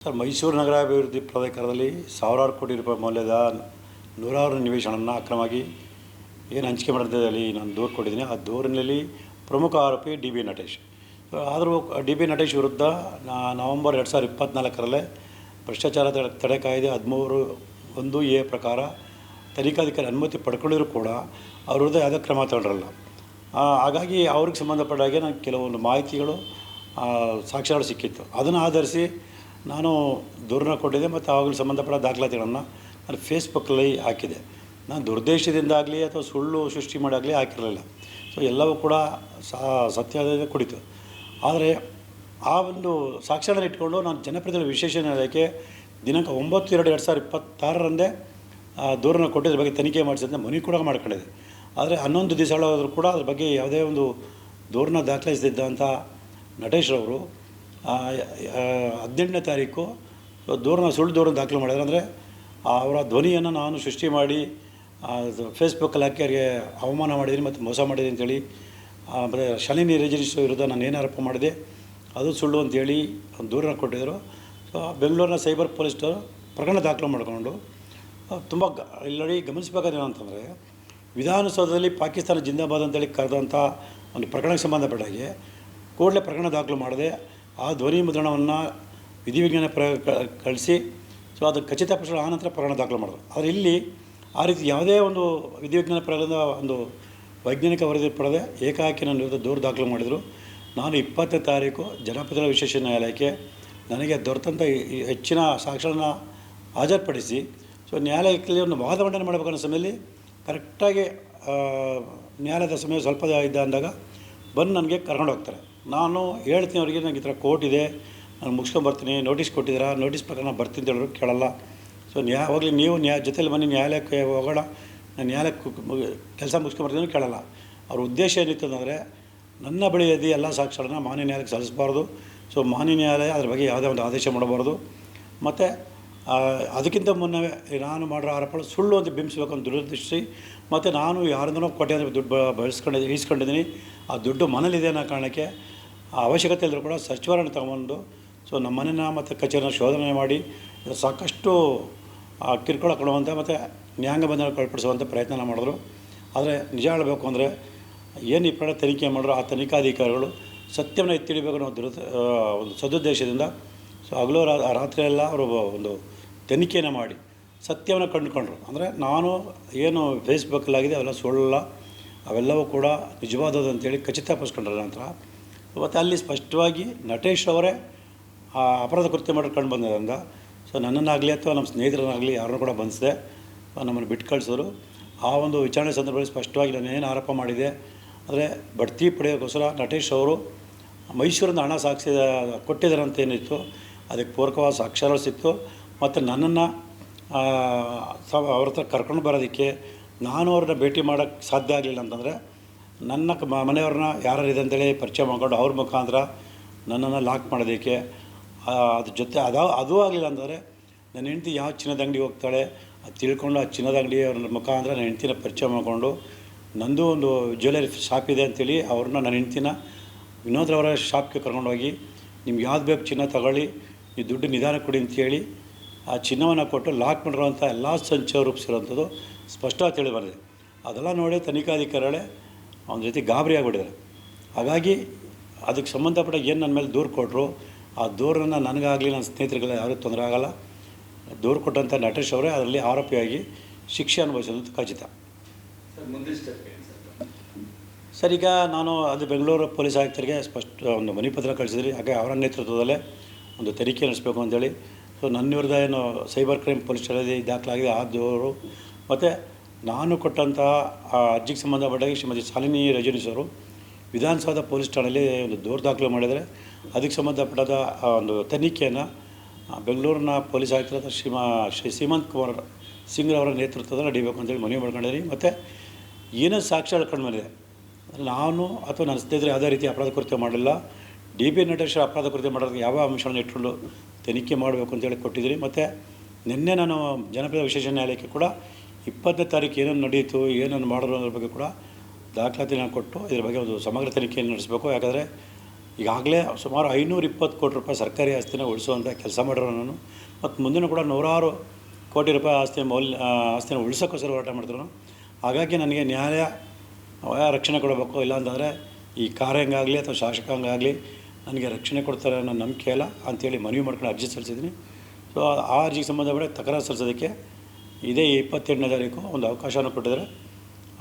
Sir, Mysuru ನಗರಾಭಿವೃದ್ಧಿ ಪ್ರಾಧಿಕಾರದಲ್ಲಿ ಸಾವಿರಾರು ಕೋಟಿ ರೂಪಾಯಿ ಮೌಲ್ಯದ ನೂರಾರು ನಿವೇಶನವನ್ನು ಅಕ್ರಮವಾಗಿ ಏನು ಹಂಚಿಕೆ ಮಾಡಿದಲ್ಲಿ ನಾನು ದೂರು ಕೊಟ್ಟಿದ್ದೀನಿ. ಆ ದೂರಿನಲ್ಲಿ ಪ್ರಮುಖ ಆರೋಪಿ ಡಿ ಬಿ ನಟೇಶ್. ಆದರೂ ಡಿ ಬಿ ನಟೇಶ್ ವಿರುದ್ಧ ನವಂಬರ್ 2024 ಭ್ರಷ್ಟಾಚಾರ ತಡೆ ಕಾಯ್ದೆ 13(1)(a) ಪ್ರಕಾರ ತನಿಖಾಧಿಕಾರಿ ಅನುಮತಿ ಪಡ್ಕೊಂಡಿದ್ರು ಕೂಡ ಅವ್ರ ವಿರುದ್ಧ ಯಾವುದೇ ಕ್ರಮ ತಗೊಂಡಿರಲ್ಲ. ಹಾಗಾಗಿ ಅವ್ರಿಗೆ ಸಂಬಂಧಪಟ್ಟ ಹಾಗೆ ನಾನು ಕೆಲವೊಂದು ಮಾಹಿತಿಗಳು, ಸಾಕ್ಷ್ಯಗಳು ಸಿಕ್ಕಿತ್ತು. ಅದನ್ನು ಆಧರಿಸಿ ನಾನು ದೂರನ್ನು ಕೊಟ್ಟಿದ್ದೆ ಮತ್ತು ಅವಾಗಲೂ ಸಂಬಂಧಪಟ್ಟ ದಾಖಲಾತಿಗಳನ್ನು ನಾನು ಫೇಸ್ಬುಕ್ಕಲ್ಲಿ ಹಾಕಿದೆ. ನಾನು ದುರ್ದೇಶದಿಂದಾಗಲಿ ಅಥವಾ ಸುಳ್ಳು ಸೃಷ್ಟಿ ಮಾಡಾಗಲಿ ಹಾಕಿರಲಿಲ್ಲ. ಸೊ ಎಲ್ಲವೂ ಕೂಡ ಸತ್ಯದ ಕುಡಿತು. ಆದರೆ ಆ ಒಂದು ಸಾಕ್ಷ್ಯಗಳನ್ನು ಇಟ್ಕೊಂಡು ನಾನು ಜನಪ್ರತಿನಿಧಿ ವಿಶೇಷ ನ್ಯಾಯಾಲಯಕ್ಕೆ ದಿನಾಂಕ 9/2/2026 ದೂರನ್ನು ಕೊಟ್ಟಿದ್ರ ಬಗ್ಗೆ ತನಿಖೆ ಮಾಡಿಸಿದ ಮನವಿ ಕೂಡ ಮಾಡ್ಕೊಂಡಿದ್ದೆ. ಆದರೆ 11 ದಿವಸಗಳಾದರೂ ಕೂಡ ಅದ್ರ ಬಗ್ಗೆ ಯಾವುದೇ ಒಂದು ದೂರನ್ನ ದಾಖಲಿಸದಿದ್ದಂಥ ನಟೇಶ್ರವರು 18ನೇ ತಾರೀಕು ಸುಳ್ಳು ದೂರನ್ನು ದಾಖಲು ಮಾಡಿದ್ದಾರೆ. ಅಂದರೆ ಅವರ ಧ್ವನಿಯನ್ನು ನಾನು ಸೃಷ್ಟಿ ಮಾಡಿ ಫೇಸ್ಬುಕ್ಕಲ್ಲಿ ಹಾಕಿ ಅವರಿಗೆ ಅವಮಾನ ಮಾಡಿದ್ದೀನಿ ಮತ್ತು ಮೋಸ ಮಾಡಿದ್ದೀನಿ ಅಂತೇಳಿ, ಮತ್ತು ಶಾಲಿನಿ ರಿಜಿಸ್ಟ್ರ್ ವಿರುದ್ಧ ನಾನು ಏನು ಆರೋಪ ಮಾಡಿದೆ ಅದು ಸುಳ್ಳು ಅಂತೇಳಿ ಒಂದು ದೂರನ್ನು ಕೊಟ್ಟಿದ್ದರು. ಸೊ ಬೆಂಗಳೂರಿನ ಸೈಬರ್ ಪೊಲೀಸ್ನವರು ಪ್ರಕರಣ ದಾಖಲು ಮಾಡಿಕೊಂಡು ತುಂಬ ಇಲ್ಲಿ ಗಮನಿಸಬೇಕಾದೇನು ಅಂತಂದರೆ, ವಿಧಾನಸೌಧದಲ್ಲಿ ಪಾಕಿಸ್ತಾನ ಜಿಂದಾಬಾದ್ ಅಂತೇಳಿ ಕರೆದಂಥ ಒಂದು ಪ್ರಕರಣಕ್ಕೆ ಸಂಬಂಧಪಟ್ಟ ಹಾಗೆ ಕೂಡಲೇ ಪ್ರಕರಣ ದಾಖಲು ಮಾಡದೆ ಆ ಧ್ವನಿ ಮುದ್ರಣವನ್ನು ವಿಧಿವಿಜ್ಞಾನ ಕಳಿಸಿ ಸೊ ಅದು ಖಚಿತಪಡಿಸಿದ ಆನಂತರ ಪ್ರಕರಣ ದಾಖಲು ಮಾಡಿದ್ರು. ಆದರೆ ಇಲ್ಲಿ ಆ ರೀತಿ ಯಾವುದೇ ಒಂದು ವಿಧಿವಿಜ್ಞಾನ ಪ್ರಕರಣದ ಒಂದು ವೈಜ್ಞಾನಿಕ ವರದಿ ಪಡೆದೇ ಏಕಾಏಕಿ ನನ್ನ ವಿರುದ್ಧ ದೂರು ದಾಖಲು ಮಾಡಿದರು. ನಾನು 20ನೇ ತಾರೀಕು ಜನಪ್ರತಿನಿಧಿ ವಿಶೇಷ ನ್ಯಾಯಾಲಯಕ್ಕೆ ನನಗೆ ದೊರೆತಂಥ ಹೆಚ್ಚಿನ ಸಾಕ್ಷ್ಯಗಳನ್ನು ಹಾಜರುಪಡಿಸಿ ಸೊ ನ್ಯಾಯಾಲಯದಲ್ಲಿ ಒಂದು ವಾದ ಮಂಡನೆ ಮಾಡಬೇಕನ್ನೋ ಸಮಯದಲ್ಲಿ ಕರೆಕ್ಟಾಗಿ ನ್ಯಾಯಾಲಯದ ಸಮಯ ಸ್ವಲ್ಪ ಇದ್ದ ಅಂದಾಗ ಬಂದು ನನಗೆ ಕರ್ಕೊಂಡು ಹೋಗ್ತಾರೆ. ನಾನು ಹೇಳ್ತೀನಿ ಅವರಿಗೆ, ನನಗೆ ಈ ಥರ ಕೋರ್ಟ್ ಇದೆ, ನಾನು ಮುಗಿಸ್ಕೊಂಬರ್ತೀನಿ, ನೋಟಿಸ್ ಕೊಟ್ಟಿದ್ದೀರಾ, ನೋಟಿಸ್ ಪ್ರಕಾರ ಬರ್ತೀನಿ ಅಂತ ಹೇಳಿದ್ರು, ಕೇಳಲ್ಲ. ಸೊ ಹೋಗಲಿ ನೀವು ಜೊತೆಲಿ ಬನ್ನಿ ನ್ಯಾಯಾಲಯಕ್ಕೆ ಹೋಗೋಣ, ನಾನು ನ್ಯಾಯಾಲಯಕ್ಕೆ ಕೆಲಸ ಮುಗಿಸ್ಕೊಂಬರ್ತೀನಿ ಕೇಳಲ್ಲ. ಅವ್ರ ಉದ್ದೇಶ ಏನಿತ್ತು ಅಂದರೆ ನನ್ನ ಬಳಿ ಎಲ್ಲ ಸಾಕ್ಷ್ಯಗಳನ್ನು ಮಾನ್ಯ ನ್ಯಾಯಾಲಯಕ್ಕೆ ಸಲ್ಲಿಸಬಾರ್ದು. ಸೊ ಮಾನ್ಯ ನ್ಯಾಯಾಲಯ ಅದ್ರ ಬಗ್ಗೆ ಯಾವುದೇ ಒಂದು ಆದೇಶ ಮಾಡಬಾರ್ದು. ಮತ್ತು ಅದಕ್ಕಿಂತ ಮುನ್ನವೇ ನಾನು ಮಾಡಿರೋ ಆರೋಪಗಳು ಸುಳ್ಳು ಅಂತ ಬಿಂಬಿಸಬೇಕು ಅಂತ ದುರದೃಷ್ಟಿ. ಮತ್ತು ನಾನು ಯಾರಿಂದನೋ ಕೋಟ್ಯಾಂತರ ದುಡ್ಡು ಈಸ್ಕೊಂಡಿದ್ದೀನಿ, ಆ ದುಡ್ಡು ಮನೇಲಿದೆ ಅನ್ನೋ ಕಾರಣಕ್ಕೆ ಅವಶ್ಯಕತೆ ಇದ್ದರೂ ಕೂಡ ಸರ್ಚ್ ವಾರೆಂಟ್ ತೊಗೊಂಡು ಸೊ ನಮ್ಮ ಮನೆಯ ಮತ್ತು ಕಚೇರಿನ ಶೋಧನೆ ಮಾಡಿ ಸಾಕಷ್ಟು ಕಿರುಕುಳ ಕೊಡುವಂಥ ಮತ್ತು ನ್ಯಾಯಾಂಗ ಬಂಧನ ಒಳಪಡಿಸುವಂಥ ಪ್ರಯತ್ನ ಮಾಡಿದ್ರು. ಆದರೆ ನಿಜ ಹೇಳಬೇಕು ಅಂದರೆ ಏನು ಈ ಪ್ರಕರಣ ತನಿಖೆ ಮಾಡಿದ್ರು ಆ ತನಿಖಾಧಿಕಾರಿಗಳು ಸತ್ಯವನ್ನು ಎತ್ತಿಡಿಬೇಕು ಅನ್ನೋ ಒಂದು ಸದುದ್ದೇಶದಿಂದ ಸೊ ಹಗಲು ರಾತ್ರಿಯೆಲ್ಲ ಅವರು ಒಂದು ತನಿಖೆಯನ್ನು ಮಾಡಿ ಸತ್ಯವನ್ನು ಕಂಡುಕೊಂಡ್ರು. ಅಂದರೆ ನಾನು ಏನು ಫೇಸ್ಬುಕ್ಕಲ್ಲಾಗಿದೆ ಅವೆಲ್ಲ ಸುಳ್ಳಲ್ಲ, ಅವೆಲ್ಲವೂ ಕೂಡ ನಿಜವಾದದ್ದು ಅಂತೇಳಿ ಖಚಿತಪಡಿಸ್ಕೊಂಡ್ರ ನಂತರ ಮತ್ತು ಅಲ್ಲಿ ಸ್ಪಷ್ಟವಾಗಿ ನಟೇಶ್ ಅವರೇ ಅಪರಾಧ ಕೃತ್ಯ ಮಾಡಿ ಕಂಡು ಬಂದಿದ್ದರಿಂದ ಸೊ ನನ್ನನ್ನಾಗಲಿ ಅಥವಾ ನಮ್ಮ ಸ್ನೇಹಿತರನ್ನಾಗಲಿ ಯಾರನ್ನೂ ಕೂಡ ಬಂಧಿಸಿದೆ, ನಮ್ಮನ್ನು ಬಿಟ್ಟು ಕಳಿಸಿದ್ರು. ಆ ಒಂದು ವಿಚಾರಣೆ ಸಂದರ್ಭದಲ್ಲಿ ಸ್ಪಷ್ಟವಾಗಿ ನಾನು ಏನು ಆರೋಪ ಮಾಡಿದೆ ಅಂದರೆ ಬಡ್ತಿ ಪಡೆಯೋಕ್ಕೋಸ್ಕರ ನಟೇಶ್ ಅವರು ಮೈಸೂರಿಂದ ಹಣ ಕೊಟ್ಟಿದ್ದಾರೆ ಅಂತ ಏನಿತ್ತು ಅದಕ್ಕೆ ಪೂರಕವಾದ ಸಾಕ್ಷ್ಯಗಳು ಸಿಕ್ತು. ಮತ್ತು ನನ್ನನ್ನು ಅವ್ರ ಹತ್ರ ಕರ್ಕೊಂಡು ಬರೋದಕ್ಕೆ ನಾನು ಅವ್ರನ್ನ ಭೇಟಿ ಮಾಡೋಕ್ಕೆ ಸಾಧ್ಯ ಆಗಲಿಲ್ಲ ಅಂತಂದರೆ ನನ್ನ ಮನೆಯವ್ರನ್ನ ಯಾರಿದೆ ಅಂತೇಳಿ ಪರಿಚಯ ಮಾಡ್ಕೊಂಡು ಅವ್ರ ಮುಖಾಂತರ ನನ್ನನ್ನು ಲಾಕ್ ಮಾಡೋದಕ್ಕೆ, ಅದ್ರ ಜೊತೆ ಅದೂ ಆಗಲಿಲ್ಲ ಅಂತಂದರೆ ನನ್ನ ಹೆಂಡ್ತಿ ಯಾವ ಚಿನ್ನದ ಅಂಗಡಿಗೆ ಹೋಗ್ತಾಳೆ ಅದು ತಿಳ್ಕೊಂಡು ಆ ಚಿನ್ನದ ಅಂಗಡಿಯವ್ರ ಮುಖಾಂತರ ನನ್ನ ಹೆಂಡ್ತಿನ ಪರಿಚಯ ಮಾಡಿಕೊಂಡು ನಂದು ಒಂದು ಜ್ಯುವೆಲರಿ ಶಾಪ್ ಇದೆ ಅಂತೇಳಿ ಅವ್ರನ್ನ ನನ್ನ ಹೆಂಡ್ತಿನ ವಿನೋದ್ರವರ ಶಾಪ್ಗೆ ಕರ್ಕೊಂಡೋಗಿ ನಿಮ್ಗೆ ಯಾವ್ದು ಬೇಕು ಚಿನ್ನ ತಗೊಳ್ಳಿ, ನೀವು ದುಡ್ಡು ನಿಧಾನ ಕೊಡಿ ಅಂತೇಳಿ ಆ ಚಿನ್ನವನ್ನು ಕೊಟ್ಟು ಲಾಕ್ ಮಾಡಿರುವಂಥ ಎಲ್ಲ ಸಂಚು ರೂಪಿಸಿರೋಂಥದ್ದು ಸ್ಪಷ್ಟವಾಗಿ ತಿಳಿ ಬಂದಿದೆ. ಅದೆಲ್ಲ ನೋಡಿ ತನಿಖಾಧಿಕಾರಿಗಳೇ ಒಂದು ರೀತಿ ಗಾಬರಿ ಆಗಿಬಿಟ್ಟಿದ್ದಾರೆ. ಹಾಗಾಗಿ ಅದಕ್ಕೆ ಸಂಬಂಧಪಟ್ಟ ಏನು ನನ್ನ ಮೇಲೆ ದೂರು ಕೊಟ್ಟರು ಆ ದೂರನ್ನು ನನಗಾಗಲಿ ನನ್ನ ಸ್ನೇಹಿತರಿಗೆಲ್ಲ ಯಾರೂ ತೊಂದರೆ ಆಗೋಲ್ಲ. ದೂರು ಕೊಟ್ಟಂಥ ನಟೇಶ್ ಅವರೇ ಅದರಲ್ಲಿ ಆರೋಪಿಯಾಗಿ ಶಿಕ್ಷೆ ಅನುಭವಿಸೋದು ಖಚಿತ. ಸರ್, ಈಗ ನಾನು ಅದು ಬೆಂಗಳೂರು ಪೊಲೀಸ್ ಆಯುಕ್ತರಿಗೆ ಒಂದು ಮನವಿ ಪತ್ರ ಕಳಿಸಿದ್ರಿ. ಹಾಗೆ ಅವರ ನೇತೃತ್ವದಲ್ಲೇ ಒಂದು ತನಿಖೆ ನಡೆಸಬೇಕು ಅಂತೇಳಿ ಸೊ ನನ್ನ ವಿರುದ್ಧ ಏನು ಸೈಬರ್ ಕ್ರೈಮ್ ಪೊಲೀಸ್ ಠಾಣೆಯಲ್ಲಿ ದಾಖಲಾಗಿದೆ ಆ ದೂರು ಮತ್ತು ನಾನು ಕೊಟ್ಟಂತಹ ಆ ಅರ್ಜಿಗೆ ಸಂಬಂಧಪಟ್ಟಾಗಿ ಶ್ರೀಮತಿ ಶಾಲಿನಿ ರಜನೀಶ್ ಅವರು ವಿಧಾನಸೌಧ ಪೊಲೀಸ್ ಠಾಣೆಯಲ್ಲಿ ಒಂದು ದೂರು ದಾಖಲು ಮಾಡಿದರೆ ಅದಕ್ಕೆ ಸಂಬಂಧಪಟ್ಟ ಒಂದು ತನಿಖೆಯನ್ನು ಬೆಂಗಳೂರಿನ ಪೊಲೀಸ್ ಆಯುಕ್ತರಾದ ಶ್ರೀ ಸೀಮಂತ್ ಕುಮಾರ್ ಸಿಂಗ್ ಅವರ ನೇತೃತ್ವದಲ್ಲಿ ನಡೀಬೇಕು ಅಂತೇಳಿ ಮನವಿ ಮಾಡ್ಕೊಂಡಿದ್ದೀನಿ. ಮತ್ತು ಏನೇನು ಸಾಕ್ಷ್ಯಗಳು ಕಂಡು ಬಂದಿದೆ, ನಾನು ಅಥವಾ ನನ್ನ ಸ್ನೇಹಿತರು ಯಾವುದೇ ರೀತಿ ಅಪರಾಧ ಕೃತ್ಯ ಮಾಡಲಿಲ್ಲ. ಡಿ ಬಿ ನಟೇಶ್ ಅಪರಾಧ ಕೃತ್ಯ ಮಾಡೋದಕ್ಕೆ ಯಾವ ಅಂಶಗಳನ್ನು ಇಟ್ಕೊಂಡು ತನಿಖೆ ಮಾಡಬೇಕು ಅಂತೇಳಿ ಕೊಟ್ಟಿದ್ದೀನಿ. ಮತ್ತು ನಿನ್ನೆ ನಾನು ಜನಪ್ರಿಯ ವಿಶೇಷ ನ್ಯಾಯಾಲಯಕ್ಕೆ ಕೂಡ 20ನೇ ತಾರೀಕು ಏನೇನು ನಡೆಯಿತು, ಏನೇನು ಮಾಡಿದ್ರು ಅನ್ನೋದ್ರ ಬಗ್ಗೆ ಕೂಡ ದಾಖಲಾತಿ ನಾನು ಕೊಟ್ಟು ಇದ್ರ ಬಗ್ಗೆ ಒಂದು ಸಮಗ್ರ ತನಿಖೆಯನ್ನು ನಡೆಸಬೇಕು. ಯಾಕಂದರೆ ಈಗಾಗಲೇ ಸುಮಾರು 520 ಕೋಟಿ ರೂಪಾಯಿ ಸರ್ಕಾರಿ ಆಸ್ತಿನ ಉಳಿಸುವಂಥ ಕೆಲಸ ಮಾಡಿರೋ ನಾನು, ಮತ್ತು ಮುಂದಿನ ಕೂಡ ನೂರಾರು ಕೋಟಿ ರೂಪಾಯಿ ಆಸ್ತಿನ ಉಳಿಸೋಕ್ಕೋಸ್ಕರ ಹೋರಾಟ ಮಾಡ್ತಿದ್ರು. ಹಾಗಾಗಿ ನನಗೆ ನ್ಯಾಯ ರಕ್ಷಣೆ ಕೊಡಬೇಕು, ಇಲ್ಲಾಂತಂದರೆ ಈ ಕಾರ್ಯಾಂಗಾಗಲಿ ಅಥವಾ ಶಾಸಕಾಂಗ ನನಗೆ ರಕ್ಷಣೆ ಕೊಡ್ತಾರೆ ಅನ್ನೋ ನಂಬಿಕೆ ಇಲ್ಲ ಅಂಥೇಳಿ ಮನವಿ ಮಾಡ್ಕೊಂಡು ಅರ್ಜಿ ಸಲ್ಲಿಸಿದ್ದೀನಿ. ಸೊ ಆ ಅರ್ಜಿಗೆ ಸಂಬಂಧಪಟ್ಟ ತಕರಾರು ಸಲ್ಲಿಸೋದಕ್ಕೆ ಇದೇ 28ನೇ ತಾರೀಕು ಒಂದು ಅವಕಾಶವನ್ನು ಕೊಟ್ಟಿದ್ದಾರೆ.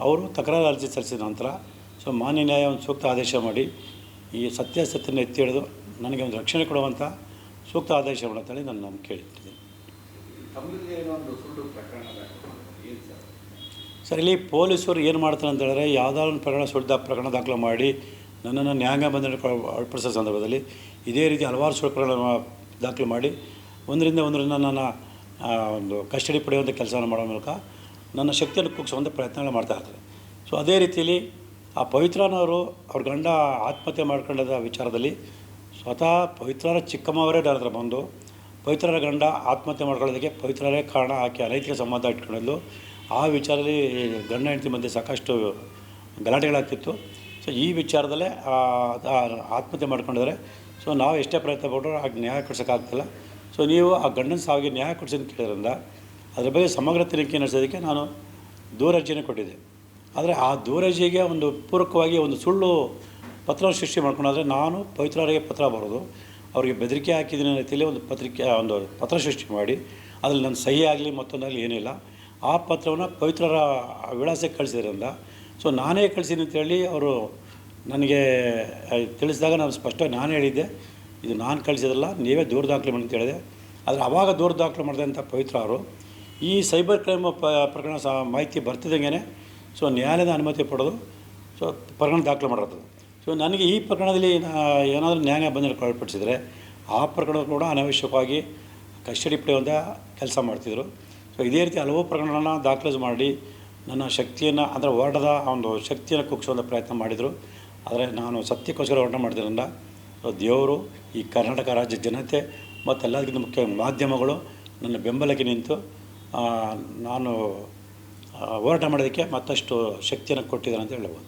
ಅವರು ತಕರಾರು ಅರ್ಜಿ ಸಲ್ಲಿಸಿದ ನಂತರ ಮಾನ್ಯ ನ್ಯಾಯ ಒಂದು ಸೂಕ್ತ ಆದೇಶ ಮಾಡಿ ಈ ಸತ್ಯಾಸತ್ಯನ ಎತ್ತಿ ಹಿಡಿದು ನನಗೆ ಒಂದು ರಕ್ಷಣೆ ಕೊಡುವಂಥ ಸೂಕ್ತ ಆದೇಶ ಅಂತೇಳಿ ನಾನು ಕೇಳಿಟ್ಟಿದ್ದೀನಿ. ಸರ್, ಇಲ್ಲಿ ಪೊಲೀಸರು ಏನು ಮಾಡ್ತಾರೆ ಅಂತ ಹೇಳಿದ್ರೆ, ಯಾವುದಾದ್ರು ಒಂದು ಪ್ರಕರಣ ದಾಖಲು ಮಾಡಿ ನನ್ನನ್ನು ನ್ಯಾಯಾಂಗ ಬಂಧನಕ್ಕೆ ಒಳಪಡಿಸೋ ಸಂದರ್ಭದಲ್ಲಿ ಇದೇ ರೀತಿ ಹಲವಾರು ಸುಳ್ಳು ಪ್ರಕರಣ ದಾಖಲು ಮಾಡಿ ಒಂದರಿಂದ ನನ್ನ ಒಂದು ಕಸ್ಟಡಿ ಪಡೆಯುವಂಥ ಕೆಲಸವನ್ನು ಮಾಡೋ ಮೂಲಕ ನನ್ನ ಶಕ್ತಿಯನ್ನು ಕುಗ್ಗಿಸುವಂಥ ಪ್ರಯತ್ನಗಳು ಮಾಡ್ತಾಯಿರ್ತಾರೆ. ಸೊ ಅದೇ ರೀತಿಯಲ್ಲಿ ಆ ಪವಿತ್ರನವರು ಅವ್ರ ಗಂಡ ಆತ್ಮಹತ್ಯೆ ಮಾಡ್ಕೊಂಡ ವಿಚಾರದಲ್ಲಿ ಸ್ವತಃ ಪವಿತ್ರರ ಚಿಕ್ಕಮ್ಮವರೇ ಡಾಕ್ಟರ್ ಬಂದು ಪವಿತ್ರರ ಗಂಡ ಆತ್ಮಹತ್ಯೆ ಮಾಡ್ಕೊಳ್ಳೋದಕ್ಕೆ ಪವಿತ್ರರೇ ಕಾರಣ, ಆಕೆ ಅನೈತಿಕ ಸಂಬಂಧ ಇಟ್ಕೊಳ್ಳಲು ಆ ವಿಚಾರದಲ್ಲಿ ಗಂಡ ಹೆಂಡತಿ ಮಧ್ಯೆ ಸಾಕಷ್ಟು ಗಲಾಟೆಗಳಾಗ್ತಿತ್ತು. ಸೊ ಈ ವಿಚಾರದಲ್ಲೇ ಆತ್ಮಹತ್ಯೆ ಮಾಡ್ಕೊಂಡಿದ್ದಾರೆ. ಸೊ ನಾವು ಎಷ್ಟೇ ಪ್ರಯತ್ನ ಪಟ್ಟರು ಆಗ ನ್ಯಾಯ ಕೊಡ್ಸೋಕ್ಕಾಗ್ತಿಲ್ಲ. ಸೊ ನೀವು ಆ ಗಂಡನ ಸಾವಿಗೆ ನ್ಯಾಯ ಕೊಡಿಸೋದು ಕೇಳಿದ್ರಿಂದ ಅದ್ರ ಬಗ್ಗೆ ಸಮಗ್ರ ತನಿಖೆ ನಡೆಸೋದಕ್ಕೆ ನಾನು ದೂರರ್ಜಿಯನ್ನು ಕೊಟ್ಟಿದ್ದೆ. ಆದರೆ ಆ ದೂರರ್ಜಿಗೆ ಒಂದು ಪೂರಕವಾಗಿ ಒಂದು ಸುಳ್ಳು ಪತ್ರ ಸೃಷ್ಟಿ ಮಾಡ್ಕೊಂಡಾದರೆ ನಾನು ಪವಿತ್ರರಿಗೆ ಪತ್ರ ಬರೋದು, ಅವರಿಗೆ ಬೆದರಿಕೆ ಹಾಕಿದ್ದೀನಿ ರೀತಿಯಲ್ಲಿ ಒಂದು ಪತ್ರ ಸೃಷ್ಟಿ ಮಾಡಿ ಅದರಲ್ಲಿ ನನ್ನ ಸಹಿ ಆಗಲಿ ಮತ್ತೊಂದಾಗಲಿ ಏನಿಲ್ಲ, ಆ ಪತ್ರವನ್ನು ಪವಿತ್ರರ ವಿಳಾಸಕ್ಕೆ ಕಳಿಸಿದ್ರಿಂದ ಸೊ ನಾನೇ ಕಳಿಸಿದ್ದೀನಿ ಅಂತೇಳಿ ಅವರು ನನಗೆ ತಿಳಿಸಿದಾಗ ನಾನು ಸ್ಪಷ್ಟವಾಗಿ ನಾನು ಹೇಳಿದ್ದೆ, ಇದು ನಾನು ಕಳಿಸಿದ್ರಲ್ಲ, ನೀವೇ ದೂರು ದಾಖಲೆ ಮಾಡಿ ಅಂತ ಹೇಳಿದೆ. ಆದರೆ ಆವಾಗ ದೂರು ದಾಖಲೆ ಮಾಡಿದಂಥ ಪವಿತ್ರ ಅವರು ಈ ಸೈಬರ್ ಕ್ರೈಮ್ ಪ್ರಕರಣ ಮಾಹಿತಿ ಬರ್ತಿದ್ದಂಗೆ ಸೊ ನ್ಯಾಯಾಲಯದ ಅನುಮತಿ ಪಡೆದು ಸೊ ಪ್ರಕರಣ ದಾಖಲೆ ಮಾಡಿರೋದು. ಸೊ ನನಗೆ ಈ ಪ್ರಕರಣದಲ್ಲಿ ಏನಾದರೂ ನ್ಯಾಯ ಬಂಧನಕ್ಕೆ ಒಳಪಡಿಸಿದರೆ ಆ ಪ್ರಕರಣ ಕೂಡ ಅನಾವಶ್ಯಕವಾಗಿ ಕಸ್ಟಡಿ ಪಡೆಯುವಂಥ ಕೆಲಸ ಮಾಡ್ತಿದ್ರು. ಸೊ ಇದೇ ರೀತಿ ಹಲವು ಪ್ರಕರಣಗಳನ್ನು ದಾಖಲೆ ಮಾಡಿ ನನ್ನ ಶಕ್ತಿಯನ್ನು ಅಂದರೆ ಹೋರಾಟದ ಒಂದು ಶಕ್ತಿಯನ್ನು ಕುಗ್ಗಿಸುವಂಥ ಪ್ರಯತ್ನ ಮಾಡಿದರು. ಆದರೆ ನಾನು ಸತ್ಯಕ್ಕೋಸ್ಕರ ಹೋರಾಟ ಮಾಡ್ತಿರೋದ್ರಿಂದ ದೇವರು, ಈ ಕರ್ನಾಟಕ ರಾಜ್ಯ ಜನತೆ ಮತ್ತು ಎಲ್ಲದಕ್ಕಿಂತ ಮುಖ್ಯ ಮಾಧ್ಯಮಗಳು ನನ್ನ ಬೆಂಬಲಕ್ಕೆ ನಿಂತು ನಾನು ಹೋರಾಟ ಮಾಡೋದಕ್ಕೆ ಮತ್ತಷ್ಟು ಶಕ್ತಿಯನ್ನು ಕೊಟ್ಟಿದ್ದಾರೆ ಅಂತ ಹೇಳ್ಬೋದು.